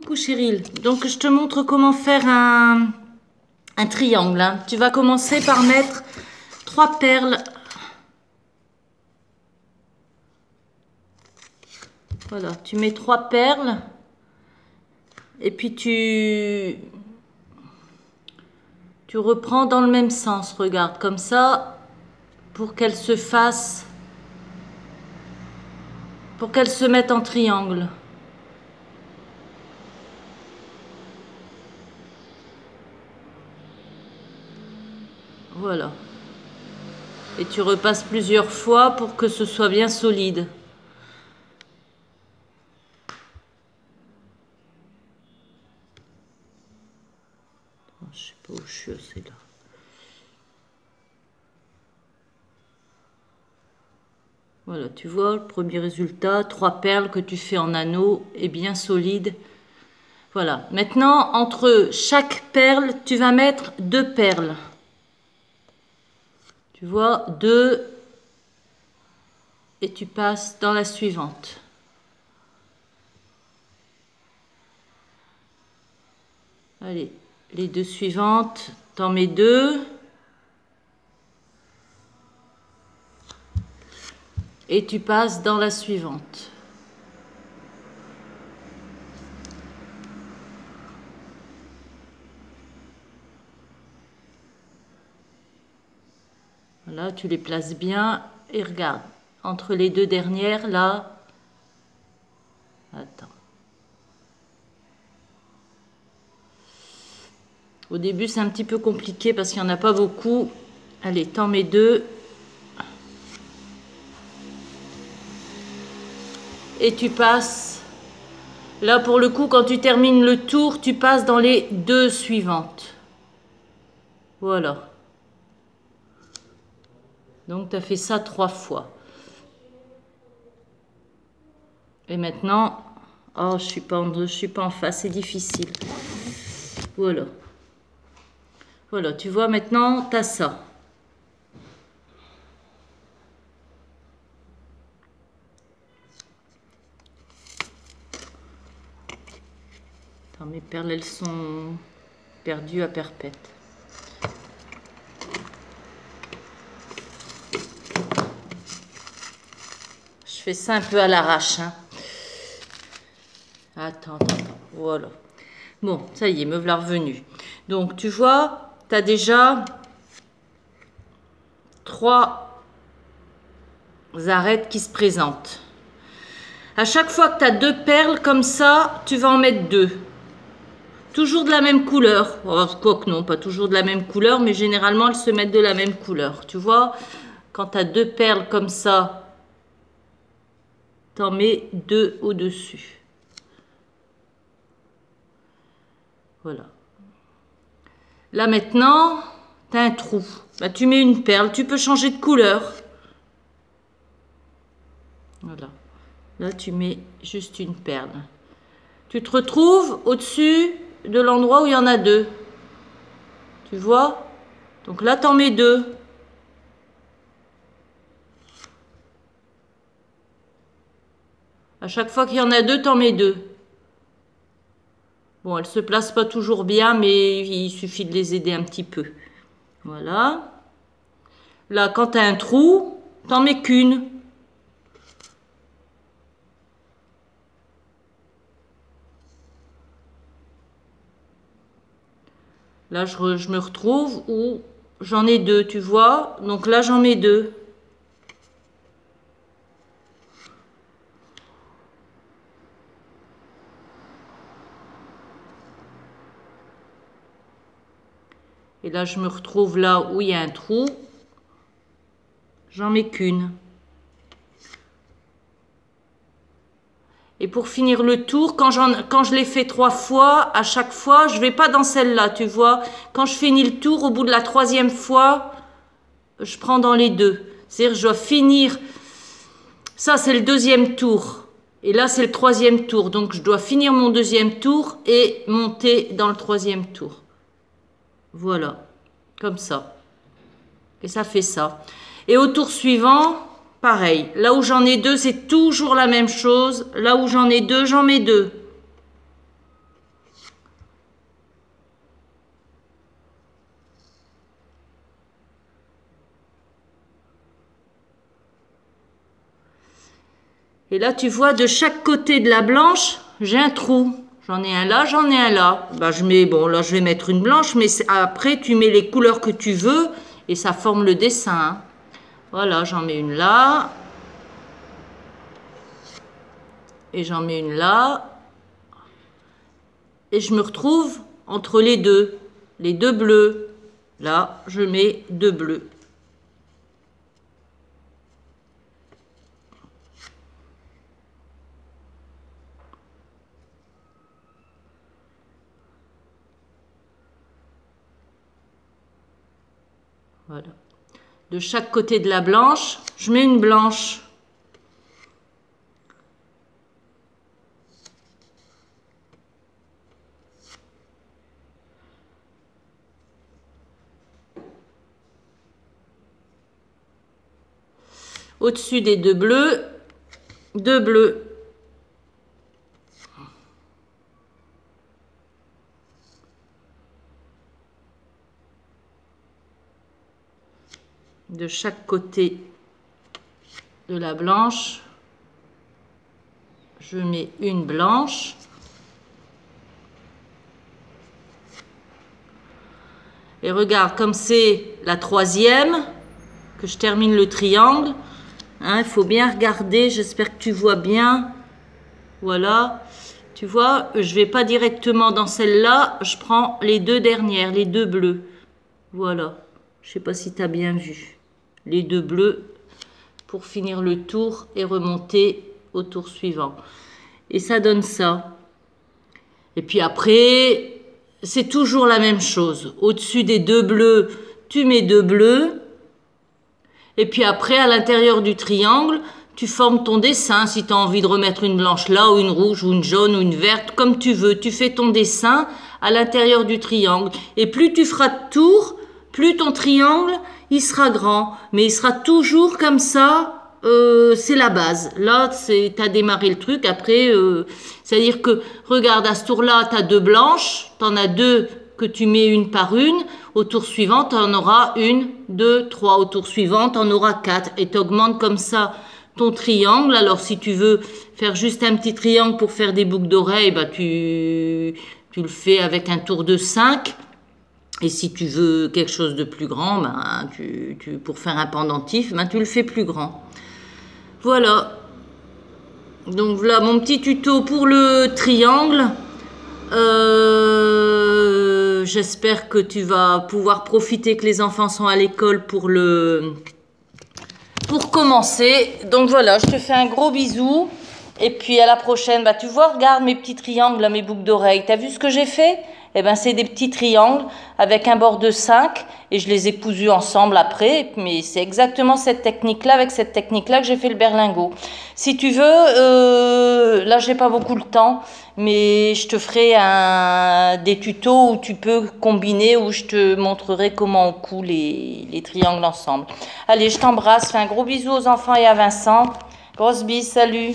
Coucou Cyril, donc je te montre comment faire un triangle. Hein. Tu vas commencer par mettre 3 perles. Voilà, tu mets 3 perles et puis tu reprends dans le même sens, regarde, comme ça, pour qu'elles se fassent, pour qu'elles se mettent en triangle. Voilà. Et tu repasses plusieurs fois pour que ce soit bien solide. Je sais pas où je suis, c'est là. Voilà, tu vois, le premier résultat, 3 perles que tu fais en anneau est bien solide. Voilà. Maintenant, entre chaque perle, tu vas mettre 2 perles. Tu vois, 2 et tu passes dans la suivante. Allez, les 2 suivantes, t'en mets 2. Et tu passes dans la suivante. Voilà, tu les places bien et regarde, entre les 2 dernières, là, attends. Au début, c'est un petit peu compliqué parce qu'il n'y en a pas beaucoup. Allez, t'en mets 2. Et tu passes. Là, pour le coup, quand tu termines le tour, tu passes dans les 2 suivantes. Voilà. Donc, tu as fait ça 3 fois. Et maintenant, oh, je suis pas en face, c'est difficile. Voilà. Voilà, tu vois, maintenant, tu as ça. Attends, mes perles, elles sont perdues à perpète. Je fais ça un peu à l'arrache. Hein. Attends. Voilà. Bon, ça y est, me voilà revenu. Donc, tu vois, tu as déjà 3 arêtes qui se présentent. À chaque fois que tu as 2 perles comme ça, tu vas en mettre 2. Toujours de la même couleur. Oh, quoique non, pas toujours de la même couleur, mais généralement, elles se mettent de la même couleur. Tu vois, quand tu as 2 perles comme ça, tu en mets 2 au-dessus. Voilà. Là maintenant, tu as un trou. Bah, tu mets une perle, tu peux changer de couleur. Voilà. Là, tu mets juste une perle. Tu te retrouves au-dessus de l'endroit où il y en a 2. Tu vois? Donc là, tu en mets 2. À chaque fois qu'il y en a 2, tu en mets 2. Bon, elles ne se placent pas toujours bien, mais il suffit de les aider un petit peu. Voilà. Là, quand tu as un trou, tu n'en mets qu'une. Là, je me retrouve où j'en ai 2, tu vois. Donc là, j'en mets 2. Et là, je me retrouve là où il y a un trou. J'en mets qu'une. Et pour finir le tour, quand je l'ai fait 3 fois, à chaque fois, je ne vais pas dans celle-là, tu vois. Quand je finis le tour, au bout de la 3e fois, je prends dans les 2. C'est-à-dire je dois finir. Ça, c'est le 2e tour. Et là, c'est le 3e tour. Donc, je dois finir mon 2e tour et monter dans le 3e tour. Voilà. Comme ça. Et ça fait ça. Et au tour suivant, pareil. Là où j'en ai 2, c'est toujours la même chose. Là où j'en ai 2, j'en mets 2. Et là, tu vois, de chaque côté de la blanche, j'ai un trou. J'en ai un là, j'en ai un là. Bah, je mets, bon, là, je vais mettre une blanche, mais après, tu mets les couleurs que tu veux et ça forme le dessin. Hein. Voilà, j'en mets une là. Et j'en mets une là. Et je me retrouve entre les deux bleus. Là, je mets 2 bleus. Voilà. De chaque côté de la blanche, je mets une blanche. Au-dessus des 2 bleus, 2 bleus. De chaque côté de la blanche, je mets une blanche. Et regarde, comme c'est la 3e, que je termine le triangle, hein, il faut bien regarder, j'espère que tu vois bien. Voilà, tu vois, je vais pas directement dans celle-là, je prends les 2 dernières, les 2 bleus. Voilà, je sais pas si tu as bien vu. Les 2 bleus pour finir le tour et remonter au tour suivant. Et ça donne ça. Et puis après, c'est toujours la même chose. Au-dessus des 2 bleus, tu mets 2 bleus. Et puis après, à l'intérieur du triangle, tu formes ton dessin. Si tu as envie de remettre une blanche là, ou une rouge, ou une jaune, ou une verte, comme tu veux. Tu fais ton dessin à l'intérieur du triangle. Et plus tu feras de tours, plus ton triangle, il sera grand. Mais il sera toujours comme ça, c'est la base. Là, tu as démarré le truc. Après, c'est-à-dire que, regarde, à ce tour-là, tu as 2 blanches. Tu en as 2 que tu mets une par une. Au tour suivant, tu en auras 1, 2, 3. Au tour suivant, tu en auras 4. Et tu augmentes comme ça ton triangle. Alors, si tu veux faire juste un petit triangle pour faire des boucles d'oreilles, bah, tu le fais avec un tour de 5. Et si tu veux quelque chose de plus grand, ben, pour faire un pendentif, ben, tu le fais plus grand. Voilà. Donc voilà mon petit tuto pour le triangle. J'espère que tu vas pouvoir profiter que les enfants sont à l'école pour commencer. Donc voilà, je te fais un gros bisou. Et puis à la prochaine. Bah, tu vois, regarde mes petits triangles, là, mes boucles d'oreilles. T'as vu ce que j'ai fait? Eh ben, c'est des petits triangles avec un bord de 5 et je les ai cousus ensemble après. Mais c'est exactement cette technique-là, avec cette technique-là que j'ai fait le berlingot. Si tu veux, là, j'ai pas beaucoup le temps, mais je te ferai des tutos où tu peux combiner, où je te montrerai comment on coud les triangles ensemble. Allez, je t'embrasse. Fais un gros bisou aux enfants et à Vincent. Grosse bise, salut!